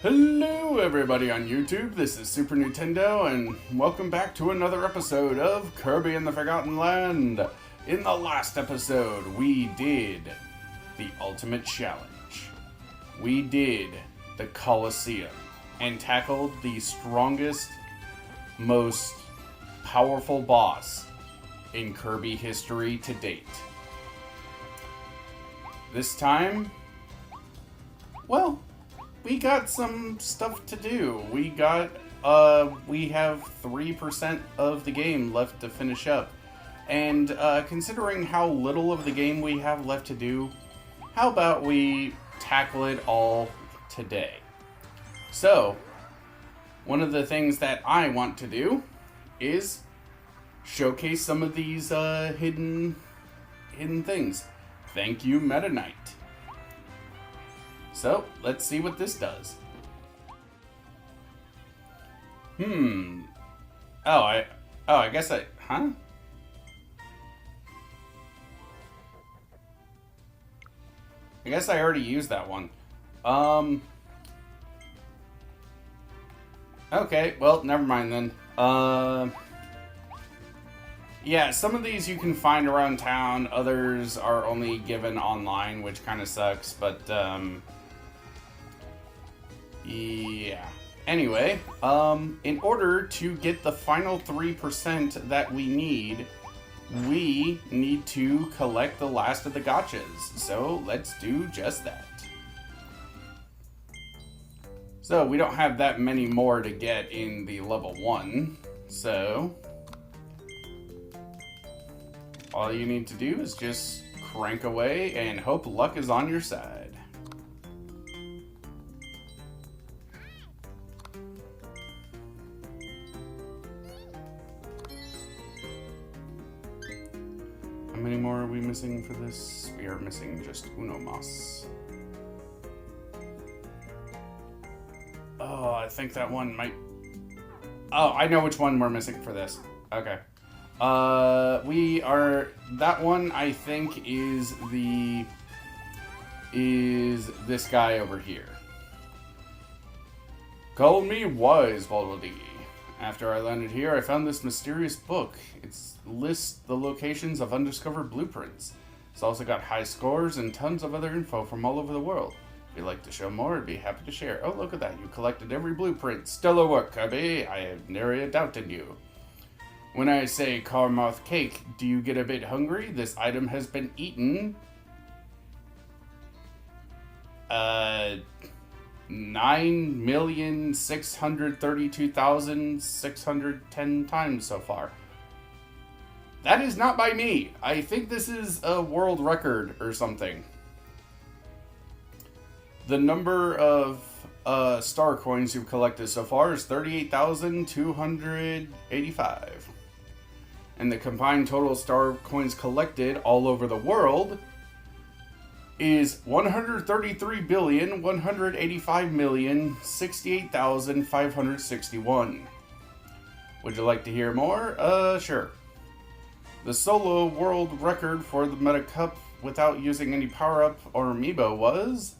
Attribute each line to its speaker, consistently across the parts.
Speaker 1: Hello everybody on YouTube, this is Super Nintendo and welcome back to another episode of Kirby and the Forgotten Land. In the last episode, we did the Ultimate Challenge. We did the Colosseum and tackled the strongest, most powerful boss in Kirby history to date. This time, well, we got some stuff to do. We have 3% of the game left to finish up. And considering how little of the game we have left to do, how about we tackle it all today? So, one of the things that I want to do is showcase some of these hidden things. Thank you, Meta Knight. So, let's see what this does. I guess huh? I guess I already used that one. Okay, well, never mind then. Yeah, some of these you can find around town, others are only given online, which kind of sucks, but, yeah. Anyway, in order to get the final 3% that we need to collect the last of the gotchas. So let's do just that. So we don't have that many more to get in the level 1. So all you need to do is just crank away and hope luck is on your side. How many more are we missing for this? We are missing just uno mas. Oh, I think that one might... Oh, I know which one we're missing for this. Okay. That one, I think, is this guy over here. Call me wise, Baldi. After I landed here, I found this mysterious book. It lists the locations of undiscovered blueprints. It's also got high scores and tons of other info from all over the world. If you'd like to show more, I'd be happy to share. Oh, look at that. You collected every blueprint. Stellar work, Kirby. I have nary a doubt in you. When I say Carmouth cake, do you get a bit hungry? This item has been eaten 9,632,610 times so far. That is not by me. I think this is a world record or something. The number of star coins you've collected so far is 38,285. And the combined total star coins collected all over the world is 133,185,068,561. Would you like to hear more? Sure. The solo world record for the Meta Cup without using any power-up or amiibo was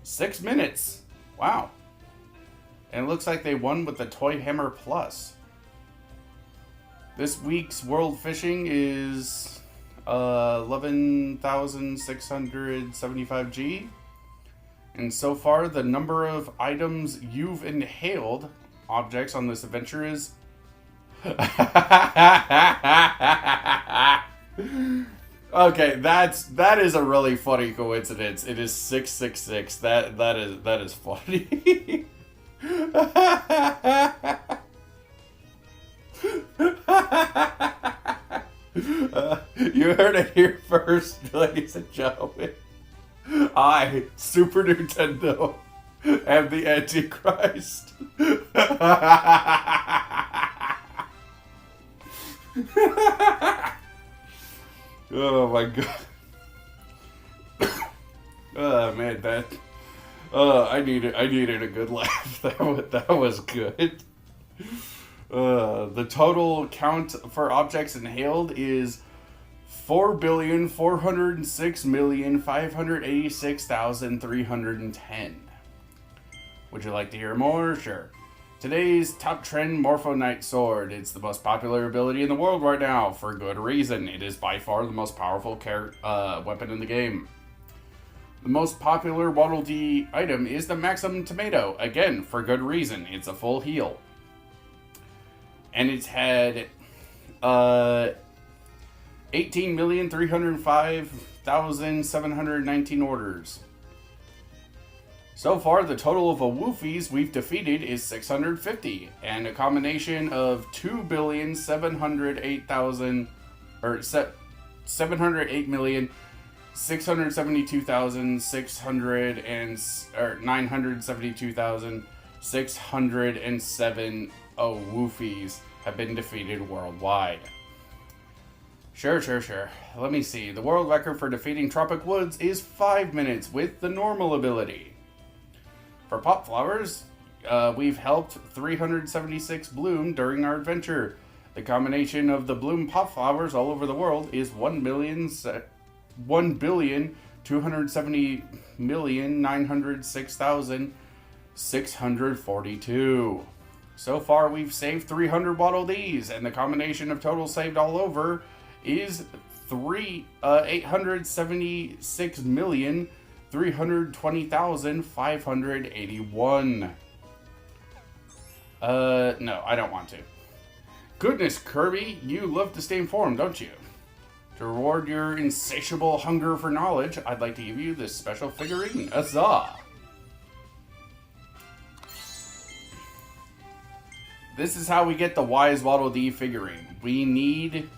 Speaker 1: 6 minutes. Wow. And it looks like they won with the Toy Hammer Plus. This week's world fishing is 11,675 G. And so far, the number of items you've inhaled objects on this adventure is... Okay, that is a really funny coincidence. It is 666. That is funny. You heard it here first, ladies and gentlemen. I, Super Nintendo, am the Antichrist. Oh my god. Oh man, I needed a good laugh. That was good. The total count for objects inhaled is 4,406,586,310. Would you like to hear more? Sure. Today's top trend Morpho Knight Sword. It's the most popular ability in the world right now, for good reason. It is by far the most powerful weapon in the game. The most popular Waddle Dee item is the Maximum Tomato. Again, for good reason. It's a full heal. And it's had 18,305,719 orders. So far, the total of Awoofies we've defeated is 650, and a combination of 2,708,000 or 972,607 Awoofies have been defeated worldwide. Sure. Let me see. The world record for defeating Tropic Woods is 5 minutes with the normal ability. For Pop Flowers, we've helped 376 bloom during our adventure. The combination of the bloom Pop Flowers all over the world is 1,270,906,642. So far, we've saved 300 Waddle Dees, and the combination of total saved all over is 820,581. No, I don't want to. Goodness, Kirby, you love to stay informed, don't you? To reward your insatiable hunger for knowledge, I'd like to give you this special figurine. Huzzah! This is how we get the Wise Waddle Dee figurine. We needed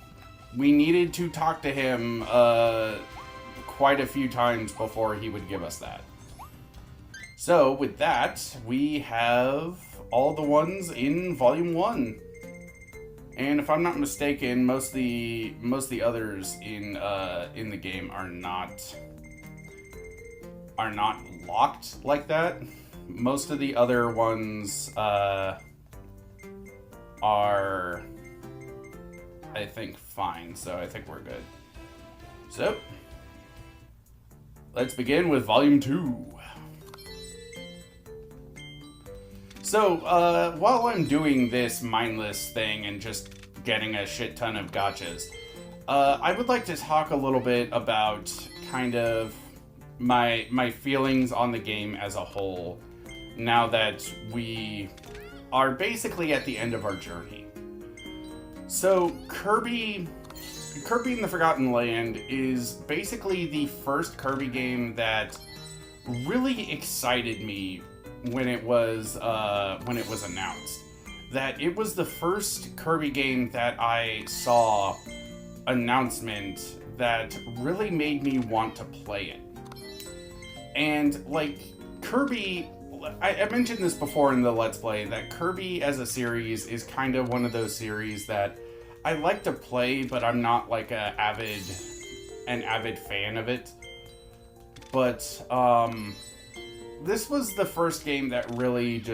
Speaker 1: to talk to him quite a few times before he would give us that. So with that, we have all the ones in Volume 1. And if I'm not mistaken, most of the others in the game are not locked like that. Most of the other ones are, I think, fine. So I think we're good. So let's begin with Volume 2. So, while I'm doing this mindless thing and just getting a shit ton of gotchas, I would like to talk a little bit about kind of my feelings on the game as a whole, now that we are basically at the end of our journey. So, Kirby in the Forgotten Land is basically the first Kirby game that really excited me when it was announced. That it was the first Kirby game that I saw announcement that really made me want to play it. And like Kirby, I mentioned this before in the Let's Play, that Kirby as a series is kind of one of those series that I like to play, but I'm not like an avid fan of it. But this was the first game that really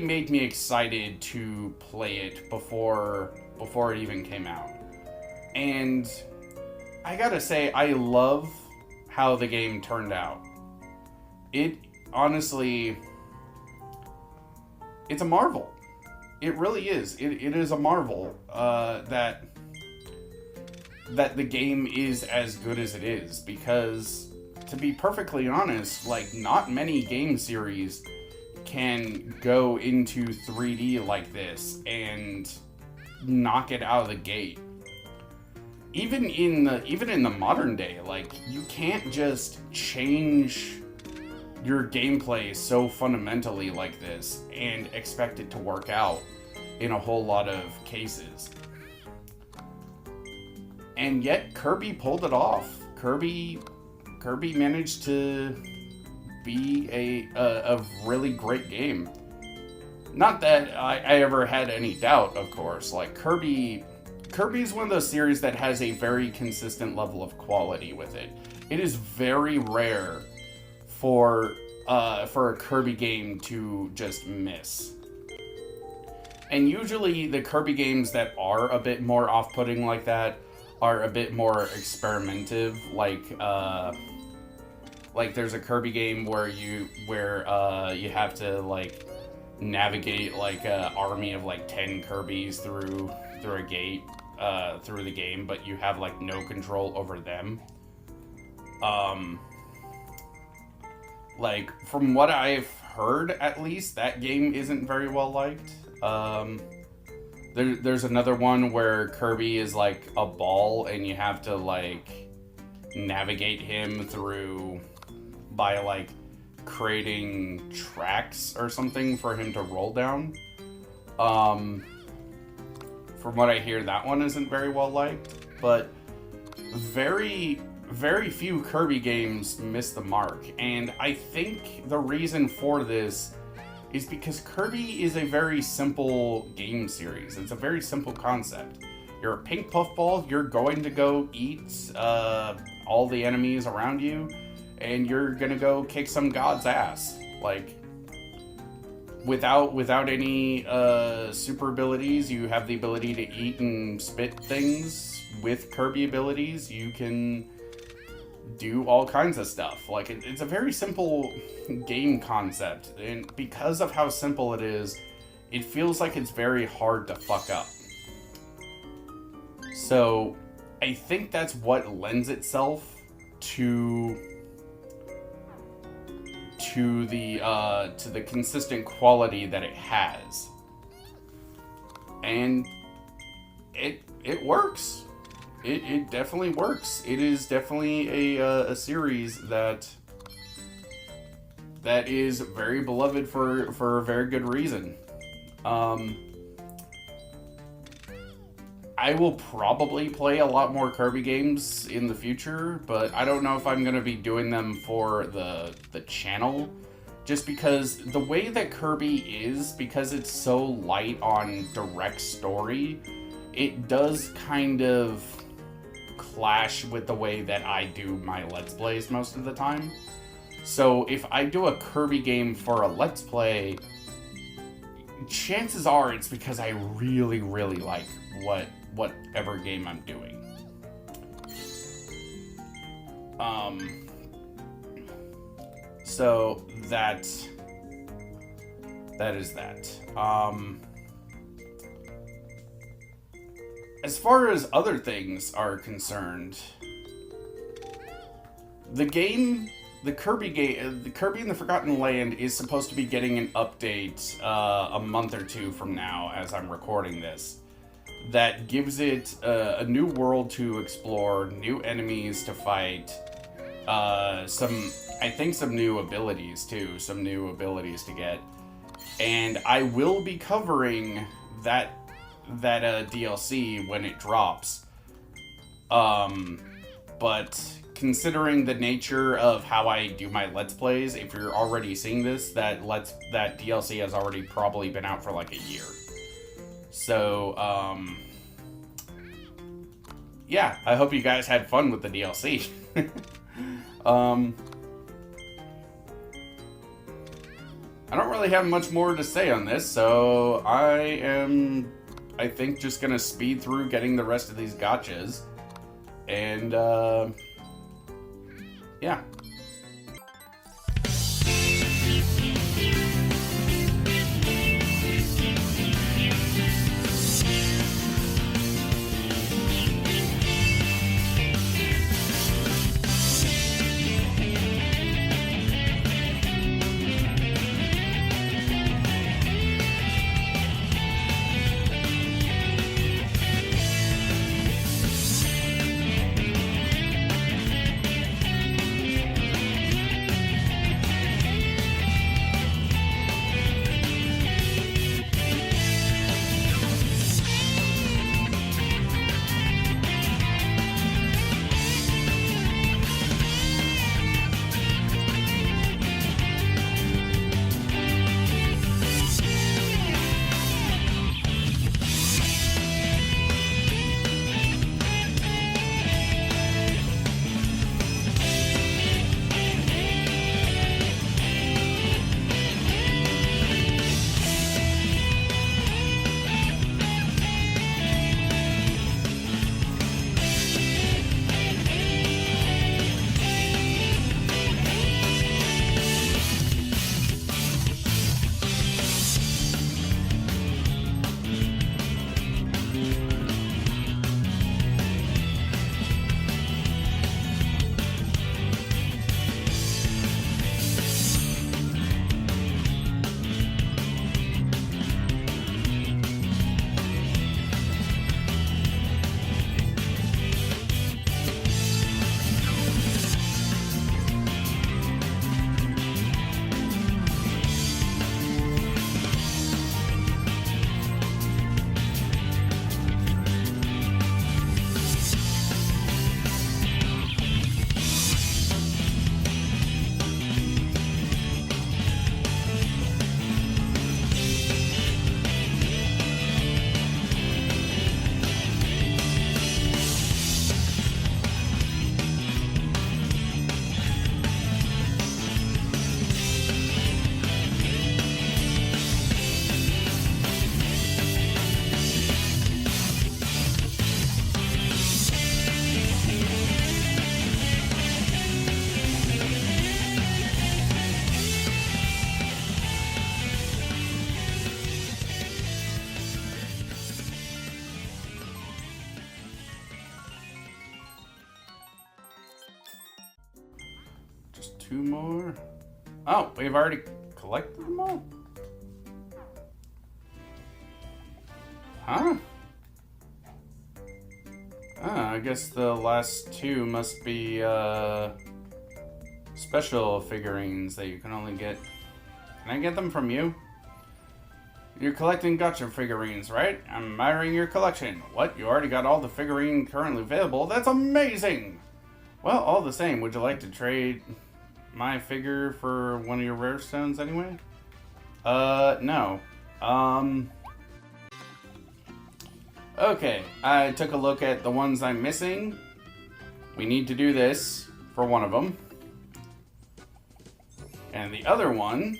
Speaker 1: made me excited to play it before it even came out. And I gotta say, I love how the game turned out. It honestly, it's a marvel. It really is. It is a marvel that the game is as good as it is, because to be perfectly honest, like, not many game series can go into 3D like this and knock it out of the gate. Even in the modern day, like, you can't just change your gameplay so fundamentally like this and expect it to work out in a whole lot of cases. And yet Kirby pulled it off. Kirby managed to be a really great game. Not that I ever had any doubt, of course. Like, Kirby's one of those series that has a very consistent level of quality with it. It is very rare for a Kirby game to just miss. And usually the Kirby games that are a bit more off-putting like that are a bit more experimentative, like Like, there's a Kirby game where you have to, like, navigate, like, a army of, like, 10 Kirbys through a gate, through the game, but you have, like, no control over them. Like, from what I've heard, at least, that game isn't very well liked. There's another one where Kirby is, like, a ball, and you have to, like, navigate him through by, like, creating tracks or something for him to roll down. From what I hear, that one isn't very well liked, but very few Kirby games miss the mark, and I think the reason for this is because Kirby is a very simple game series. It's a very simple concept. You're a pink puffball, you're going to go eat all the enemies around you, and you're gonna go kick some god's ass. Like, without any super abilities, you have the ability to eat and spit things. With Kirby abilities, you can do all kinds of stuff. Like, it's a very simple game concept, and because of how simple it is, it feels like it's very hard to fuck up. So I think that's what lends itself to the consistent quality that it has, and it works. It definitely works. It is definitely a series that is very beloved for a very good reason. I will probably play a lot more Kirby games in the future, but I don't know if I'm going to be doing them for the channel, just because the way that Kirby is, because it's so light on direct story, it does kind of clash with the way that I do my Let's Plays most of the time. So if I do a Kirby game for a Let's Play, chances are it's because I really, really like whatever game I'm doing. So that is that. As far as other things are concerned, the Kirby game, the Kirby and the Forgotten Land, is supposed to be getting an update a month or two from now, as I'm recording this, that gives it a new world to explore, new enemies to fight, some new abilities too, some new abilities to get, and I will be covering that DLC when it drops. But considering the nature of how I do my Let's Plays, if you're already seeing this, that DLC has already probably been out for like a year. So, yeah, I hope you guys had fun with the DLC. I don't really have much more to say on this, so I think just gonna speed through getting the rest of these gotchas, and yeah. 2 more. Oh, we've already collected them all? Huh? I guess the last 2 must be, special figurines that you can only get. Can I get them from you? You're collecting gotcha figurines, right? I'm admiring your collection. What? You already got all the figurine currently available? That's amazing! Well, all the same, would you like to trade my figure for one of your rare stones anyway? No. Okay, I took a look at the ones I'm missing. We need to do this for one of them. And the other one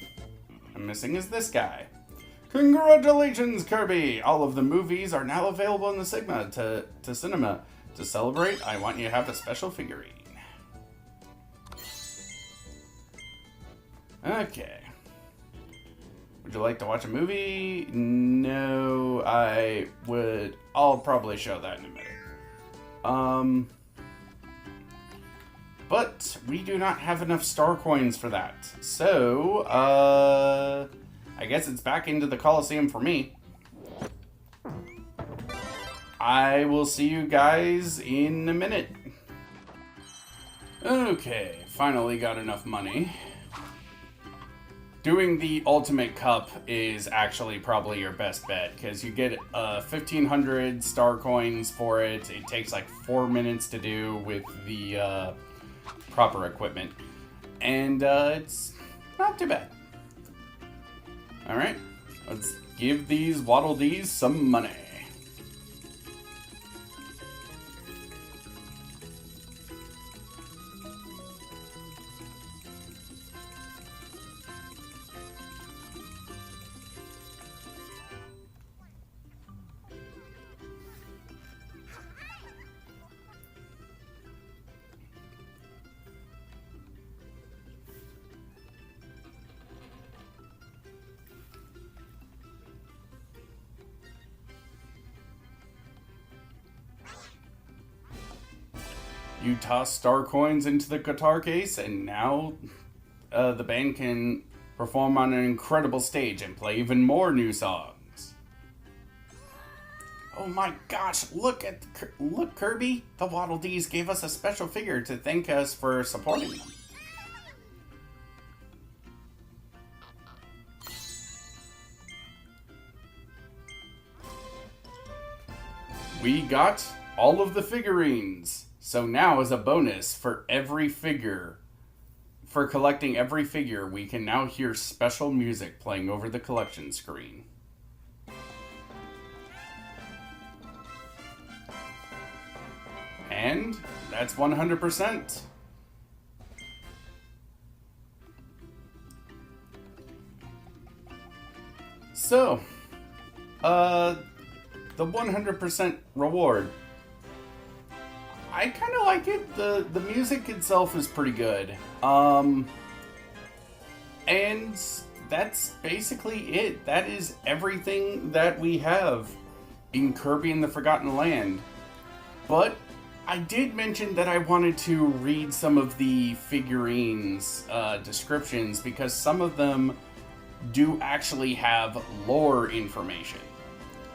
Speaker 1: I'm missing is this guy. Congratulations, Kirby! All of the movies are now available in the cinema. To celebrate, I want you to have a special figurine. Okay. Would you like to watch a movie? No, I would. I'll probably show that in a minute. But we do not have enough star coins for that. So, I guess it's back into the Coliseum for me. I will see you guys in a minute. Okay, finally got enough money. Doing the Ultimate Cup is actually probably your best bet, because you get 1,500 star coins for it. It takes like 4 minutes to do with the proper equipment. And it's not too bad. Alright, let's give these Waddle Dees some money. You toss star coins into the guitar case, and now the band can perform on an incredible stage and play even more new songs. Oh my gosh, look Kirby! The Waddle Dees gave us a special figure to thank us for supporting them. We got all of the figurines. So now, as a bonus for every figure, for collecting every figure, we can now hear special music playing over the collection screen. And that's 100%. So, the 100% reward. I kind of like it. The music itself is pretty good. And that's basically it. That is everything that we have in Kirby and the Forgotten Land. But I did mention that I wanted to read some of the figurines descriptions, because some of them do actually have lore information.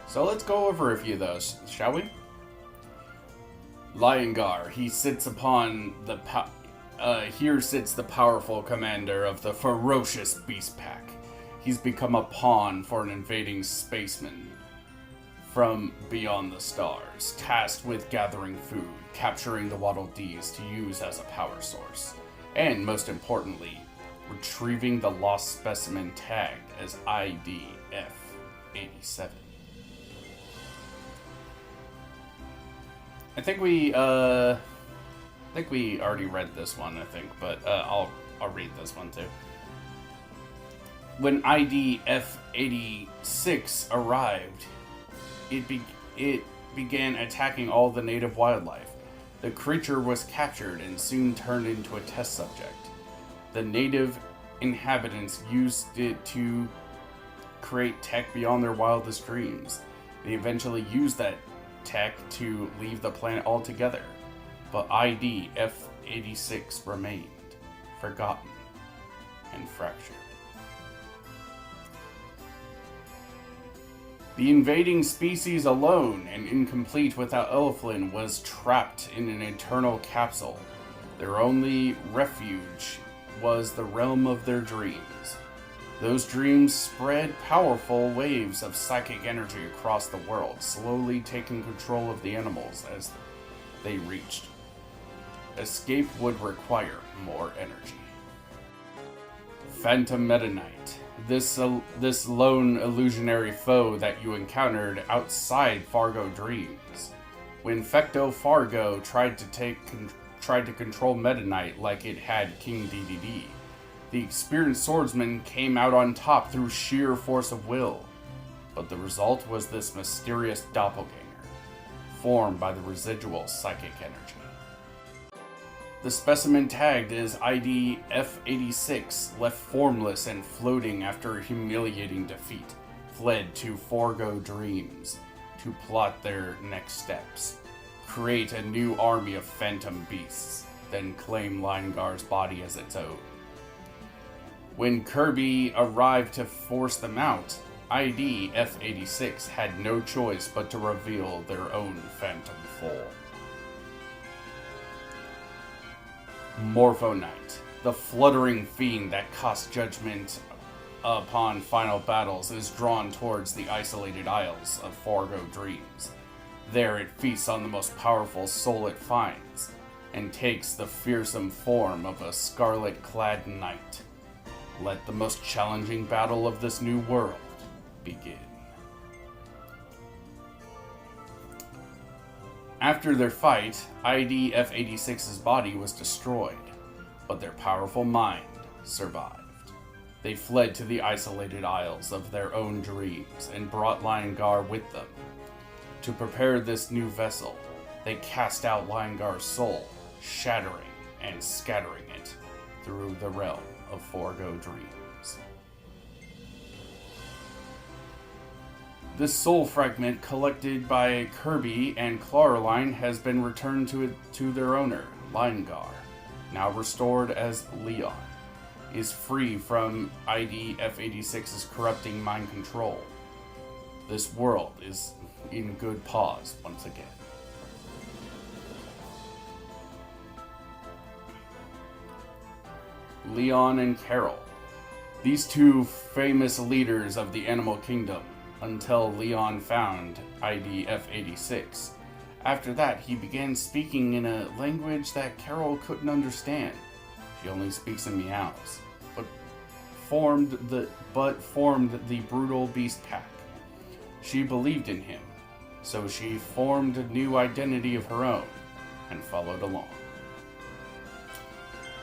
Speaker 1: So let's go over a few of those, shall we? Liongar, he sits upon the here sits the powerful commander of the ferocious beast pack. He's become a pawn for an invading spaceman from beyond the stars, tasked with gathering food, capturing the Waddle Dees to use as a power source, and most importantly, retrieving the lost specimen tagged as IDF-87. I think we already read this one, but I'll read this one too. When IDF-86 arrived, it began attacking all the native wildlife. The creature was captured and soon turned into a test subject. The native inhabitants used it to create tech beyond their wildest dreams. They eventually used that tech to leave the planet altogether, but IDF-86 remained. forgotten, and fractured. The invading species alone and incomplete without Elflin was trapped in an eternal capsule. Their only refuge was the realm of their dreams. Those dreams spread powerful waves of psychic energy across the world, slowly taking control of the animals as they reached. Escape would require more energy. Phantom Meta Knight. This lone illusionary foe that you encountered outside Fargo Dreams. When Fecto Fargo tried to control Meta Knight like it had King DDD, the experienced swordsman came out on top through sheer force of will. But the result was this mysterious doppelganger, formed by the residual psychic energy. The specimen tagged as ID F86 left formless and floating after a humiliating defeat, fled to Fargo Dreams to plot their next steps, create a new army of phantom beasts, then claim Linegar's body as its own. When Kirby arrived to force them out, ID F86 had no choice but to reveal their own phantom form. Morpho Knight, the fluttering fiend that casts judgment upon final battles, is drawn towards the isolated isles of Fargo Dreams. There it feasts on the most powerful soul it finds, and takes the fearsome form of a scarlet-clad knight. Let the most challenging battle of this new world begin. After their fight, ID F86's body was destroyed, but their powerful mind survived. They fled to the isolated isles of their own dreams and brought Linegar with them. To prepare this new vessel, they cast out Linegar's soul, shattering and scattering it through the realm of Fargo Dreams. This soul fragment collected by Kirby and Clawline has been returned to their owner, Linegar, now restored as Leon, is free from ID F86's corrupting mind control. This world is in good pause once again. Leon and Carol. These two famous leaders of the animal kingdom, until Leon found ID F86. After that, he began speaking in a language that Carol couldn't understand. She only speaks in meows, but formed the brutal beast pack. She believed in him, so she formed a new identity of her own and followed along.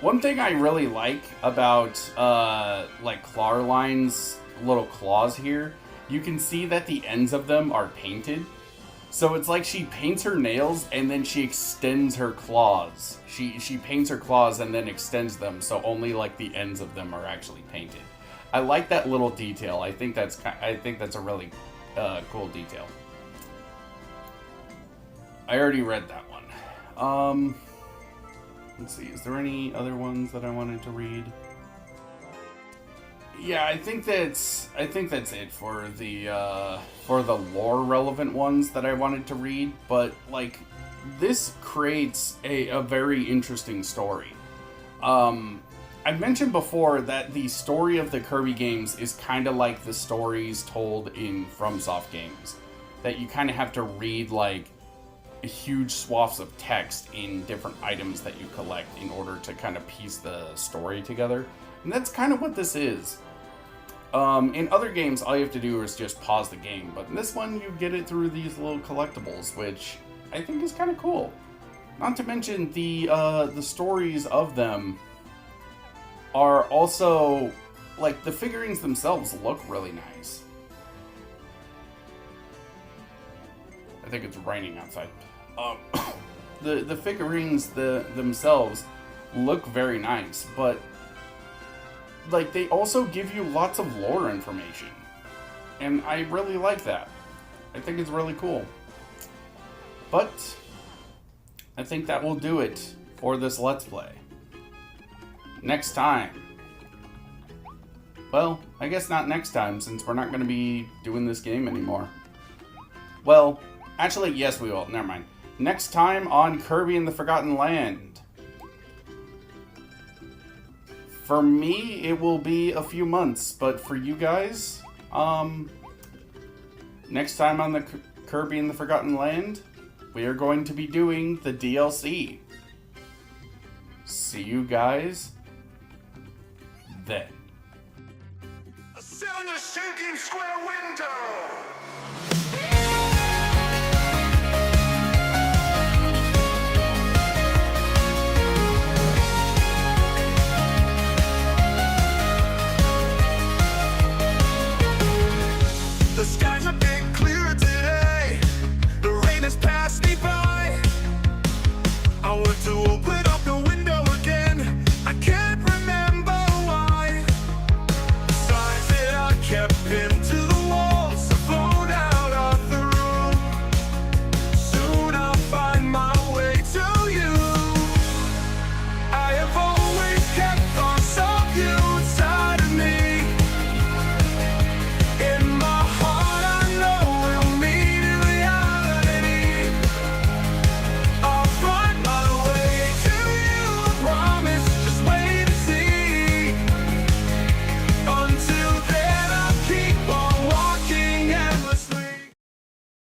Speaker 1: One thing I really like about Clawline's little claws here, you can see that the ends of them are painted. So it's like she paints her nails and then she extends her claws. She paints her claws and then extends them, so only like the ends of them are actually painted. I like that little detail. I think that's a really cool detail. I already read that one. Let's see. Is there any other ones that I wanted to read? Yeah, I think that's it for the lore relevant ones that I wanted to read. But like, this creates a very interesting story. I've mentioned before that the story of the Kirby games is kind of like the stories told in FromSoft games, that you kind of have to read like huge swaths of text in different items that you collect in order to kind of piece the story together. And that's kind of what this is. In other games, all you have to do is just pause the game, but in this one, you get it through these little collectibles, which I think is kind of cool. Not to mention, the stories of them are also, like, the figurines themselves look really nice. I think it's raining outside. The figurines themselves look very nice, but like, they also give you lots of lore information, and I really like that. I think it's really cool. But I think that will do it for this Let's Play. Next time. Well, I guess not next time, since we're not going to be doing this game anymore. Well, actually, yes we will. Never mind. Next time on Kirby and the Forgotten Land. For me, it will be a few months, but for you guys, next time on the Kirby and the Forgotten Land, we are going to be doing the DLC. See you guys then.
Speaker 2: A 7 a shaking square window.